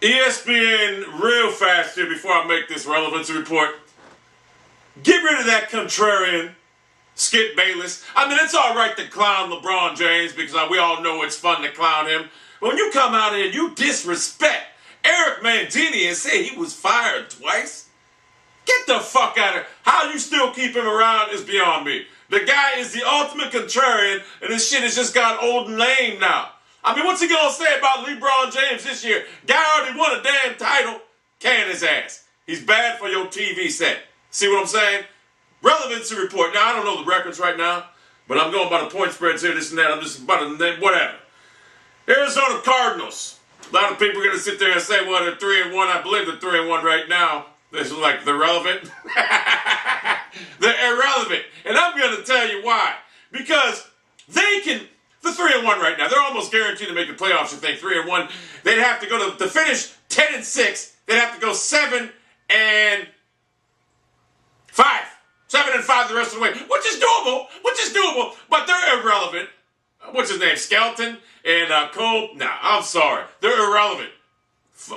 ESPN, real fast here before I make this relevancy report. Get rid of that contrarian, Skip Bayless. I mean, it's all right to clown LeBron James because we all know it's fun to clown him. But when you come out here and you disrespect Eric Mandini and say he was fired twice, get the fuck out of here. How you still keep him around is beyond me. The guy is the ultimate contrarian, and this shit has just got old and lame now. I mean, what's he gonna say about LeBron James this year? Guy already won a damn title. Can his ass. He's bad for your TV set. See what I'm saying? Relevancy report. Now, I don't know the records right now, but I'm going by the point spreads here, this and that. I'm just about to name whatever. Arizona Cardinals. A lot of people are going to sit there and say, well, they're 3-1. I believe they're 3-1 right now. This is like, they're relevant. They're irrelevant. And I'm going to tell you why. Because they can, they're 3-1 right now. They're almost guaranteed to make the playoffs if they're 3-1. They'd have to go to finish 10-6. They'd have to go 7-5. 7-5 the rest of the way, which is doable, but they're irrelevant. What's his name? Skelton and Cole? Nah, I'm sorry. They're irrelevant.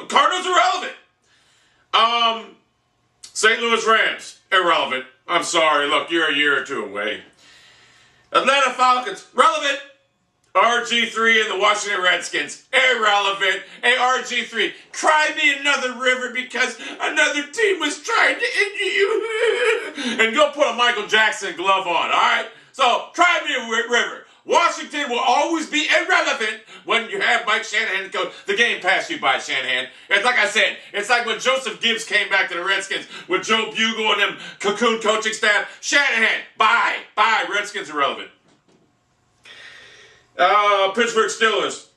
Cardinals irrelevant. St. Louis Rams, irrelevant. I'm sorry. Look, you're a year or two away. Atlanta Falcons, relevant. RG3 and the Washington Redskins, irrelevant. Hey, RG3, cry me another river because another team was trying to injure you. And go put a Michael Jackson glove on, all right? So, cry me a river. Washington will always be irrelevant when you have Mike Shanahan coach. The game passed you by, Shanahan. It's like I said, it's like when Joseph Gibbs came back to the Redskins with Joe Bugle and them cocoon coaching staff. Shanahan, bye. Redskins irrelevant. Pittsburgh Steelers,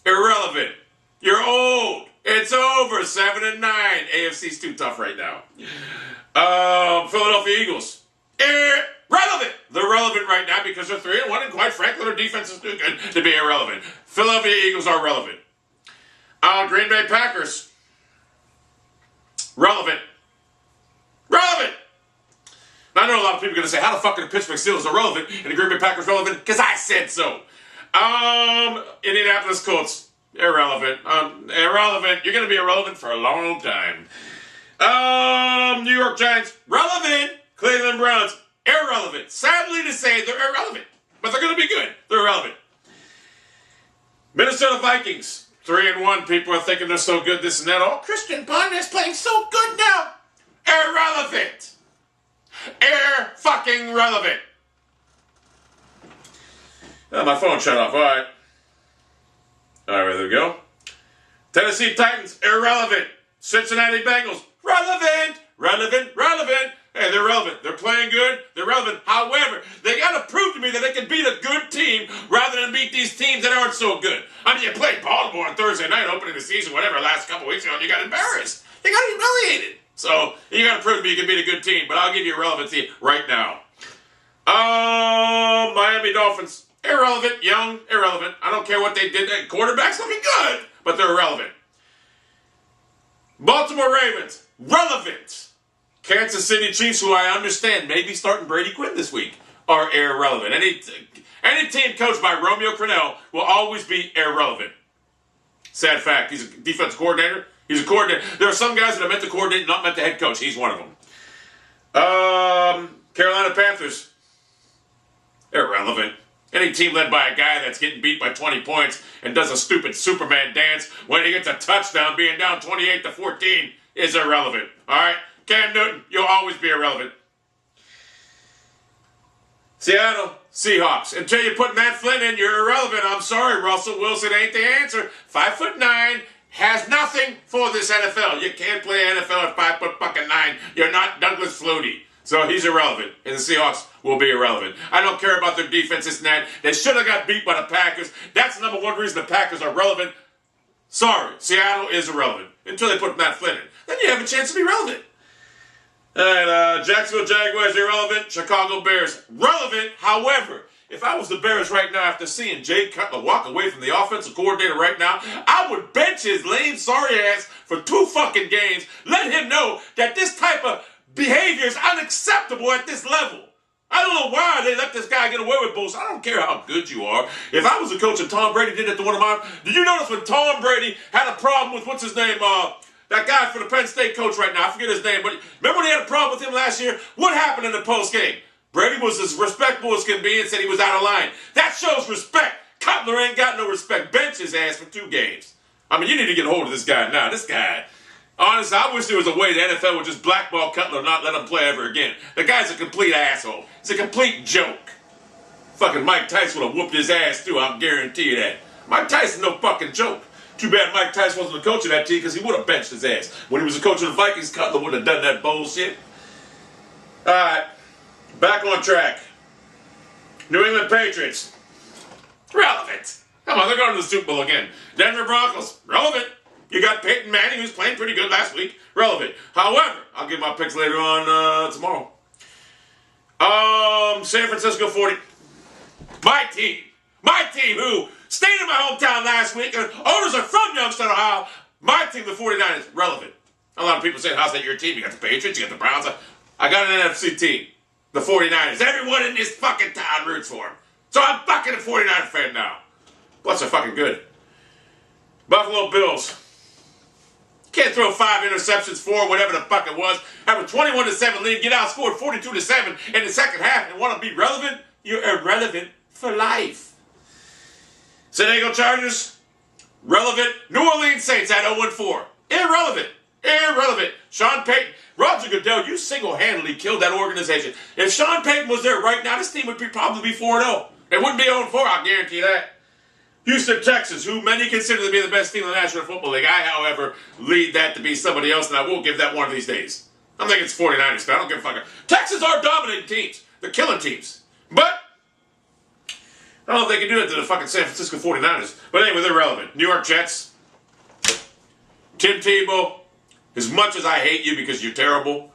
irrelevant. You're old. It's over. 7-9. AFC's too tough right now. Philadelphia Eagles, irrelevant. They're relevant right now because they're 3-1, and quite frankly, their defense is too good to be irrelevant. Philadelphia Eagles are relevant. Green Bay Packers, relevant. Now, I know a lot of people are going to say, how the fuck are the Pittsburgh Steelers irrelevant and the Green Bay Packers relevant? Because I said so. Indianapolis Colts, irrelevant. Irrelevant. You're going to be irrelevant for a long time. New York Giants, relevant. Cleveland Browns, irrelevant. Sadly to say, they're irrelevant. But they're going to be good. They're irrelevant. Minnesota Vikings, 3-1. People are thinking they're so good, this and that. Oh, Christian Ponder is playing so good now. Irrelevant. Fucking relevant. Oh, my phone shut off. All right, there we go. Tennessee Titans, irrelevant. Cincinnati Bengals, relevant. Hey, they're relevant. They're playing good. They're relevant. However, they got to prove to me that they can beat a good team rather than beat these teams that aren't so good. I mean, you played Baltimore on Thursday night, opening the season, whatever, last couple weeks ago, and you got embarrassed. They got humiliated. So, you got to prove to me you can beat a good team, but I'll give you relevancy right now. Miami Dolphins, irrelevant, young, irrelevant. I don't care what they did. That quarterback's looking good, but they're irrelevant. Baltimore Ravens, relevant. Kansas City Chiefs, who I understand may be starting Brady Quinn this week, are irrelevant. Any team coached by Romeo Crennel will always be irrelevant. Sad fact. He's a defensive coordinator. He's a coordinator. There are some guys that are meant to coordinate, not meant to head coach. He's one of them. Carolina Panthers, irrelevant. Any team led by a guy that's getting beat by 20 points and does a stupid Superman dance when he gets a touchdown being down 28-14 is irrelevant. All right? Cam Newton, you'll always be irrelevant. Seattle Seahawks. Until you put Matt Flynn in, you're irrelevant. I'm sorry, Russell Wilson ain't the answer. 5'9", has nothing for this NFL. You can't play NFL at 5'9". You're not Douglas Flutie. So he's irrelevant, and the Seahawks will be irrelevant. I don't care about their defense, this and that. They should have got beat by the Packers. That's the number one reason the Packers are relevant. Sorry, Seattle is irrelevant. Until they put Matt Flynn in. Then you have a chance to be relevant. And Jacksonville Jaguars, irrelevant. Chicago Bears, relevant. However, if I was the Bears right now after seeing Jay Cutler walk away from the offensive coordinator right now, I would bench his lame, sorry ass for 2 fucking games. Let him know that this type of behavior is unacceptable at this level. I don't know why they let this guy get away with bullshit. I don't care how good you are. If I was a coach and Tom Brady did it to one of mine, did you notice when Tom Brady had a problem with, what's his name, that guy for the Penn State coach right now, I forget his name, but remember when he had a problem with him last year? What happened in the post-game? Brady was as respectful as can be and said he was out of line. That shows respect. Cutler ain't got no respect. Bench his ass for 2 games. I mean, you need to get a hold of this guy now. This guy, honestly, I wish there was a way the NFL would just blackball Cutler and not let him play ever again. The guy's a complete asshole. It's a complete joke. Fucking Mike Tyson would have whooped his ass too, I'll guarantee you that. Mike Tyson's no fucking joke. Too bad Mike Tyson wasn't the coach of that team because he would have benched his ass. When he was the coach of the Vikings, Cutler would have done that bullshit. Alright, back on track. New England Patriots. Relevant. Come on, they're going to the Super Bowl again. Denver Broncos. Relevant. You got Peyton Manning, who's playing pretty good last week. Relevant. However, I'll give my picks later on tomorrow. San Francisco 40. My team who stayed in my hometown last week, and owners are from Youngstown, Ohio. My team, the 49ers, relevant. A lot of people say, how's that your team? You got the Patriots, you got the Browns. I got an NFC team, the 49ers. Everyone in this fucking town roots for them. So I'm fucking a 49er fan now. Plus, they're fucking good. Buffalo Bills. Can't throw 5 interceptions, 4, whatever the fuck it was. Have a 21-7 lead, get outscored 42-7 in the second half, and want to be relevant? You're irrelevant for life. San Diego Chargers, relevant. New Orleans Saints at 0-4. Irrelevant. Irrelevant. Sean Payton, Roger Goodell, you single-handedly killed that organization. If Sean Payton was there right now, this team would probably be 4-0. They wouldn't be 0-4, I'll guarantee that. Houston Texans, who many consider to be the best team in the National Football League. I, however, lead that to be somebody else, and I will give that one of these days. I'm thinking it's 49ers, but I don't give a fuck. Texans are dominating teams. They're killing teams. But I don't know if they can do that to the fucking San Francisco 49ers. But anyway, they're relevant. New York Jets. Tim Tebow. As much as I hate you because you're terrible,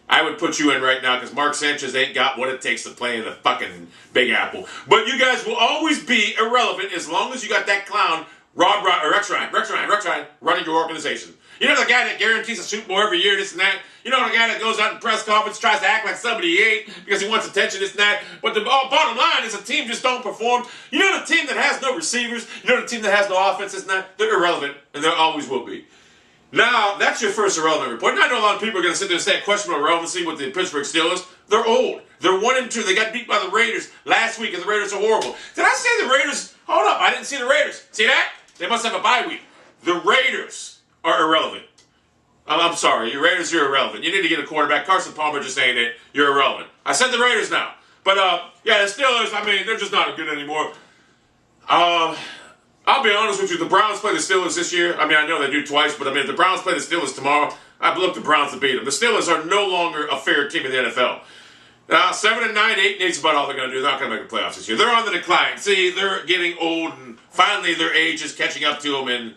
I would put you in right now because Mark Sanchez ain't got what it takes to play in the fucking Big Apple. But you guys will always be irrelevant as long as you got that clown, Rex Ryan, running your organization. You know the guy that guarantees a Super Bowl every year, this and that? You know the guy that goes out in press conference, tries to act like somebody he ain't because he wants attention, this and that? But the bottom line is a team just don't perform. You know the team that has no receivers? You know the team that has no offense, this and that? They're irrelevant, and they always will be. Now, that's your first irrelevant report. And I know a lot of people are going to sit there and say questionable relevancy with the Pittsburgh Steelers. They're old. They're 1-2. They got beat by the Raiders last week, and the Raiders are horrible. Did I say the Raiders? Hold up. I didn't see the Raiders. See that? They must have a bye week. The Raiders are irrelevant. I'm sorry. Your Raiders, you're irrelevant. You need to get a quarterback. Carson Palmer just saying it. You're irrelevant. I said the Raiders now. But, yeah, the Steelers, I mean, they're just not good anymore. I'll be honest with you, the Browns play the Steelers this year. I mean, I know they do twice, but I mean, if the Browns play the Steelers tomorrow, I'd look the Browns to beat them. The Steelers are no longer a fair team in the NFL. 7-9, 8-8 is about all they're going to do. They're not going to make the playoffs this year. They're on the decline. See, they're getting old, and finally their age is catching up to them. And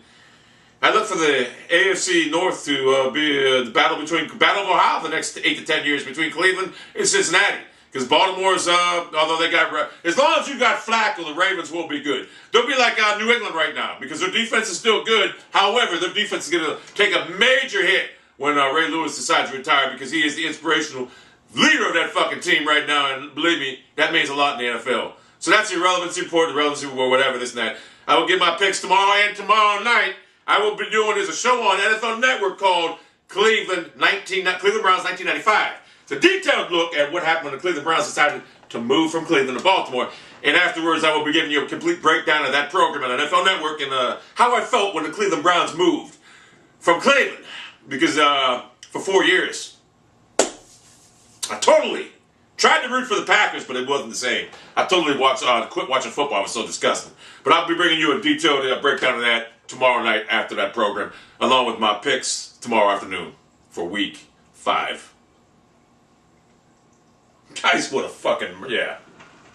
I look for the AFC North to be the battle of Ohio the next 8 to 10 years between Cleveland and Cincinnati. Because Baltimore's, although they got, as long as you got Flacco, the Ravens will be good. They'll be like New England right now because their defense is still good. However, their defense is going to take a major hit when Ray Lewis decides to retire because he is the inspirational leader of that fucking team right now. And believe me, that means a lot in the NFL. So that's the relevancy report, the relevancy report, whatever, this and that. I will get my picks tomorrow, and tomorrow night I will be doing a show on NFL Network called Cleveland Browns 1995. It's a detailed look at what happened when the Cleveland Browns decided to move from Cleveland to Baltimore. And afterwards, I will be giving you a complete breakdown of that program on NFL Network and how I felt when the Cleveland Browns moved from Cleveland. Because for 4 years, I totally tried to root for the Packers, but it wasn't the same. I totally quit watching football. It was so disgusting. But I'll be bringing you a detailed breakdown of that tomorrow night after that program, along with my picks tomorrow afternoon for Week 5. Guys, what a fucking, yeah.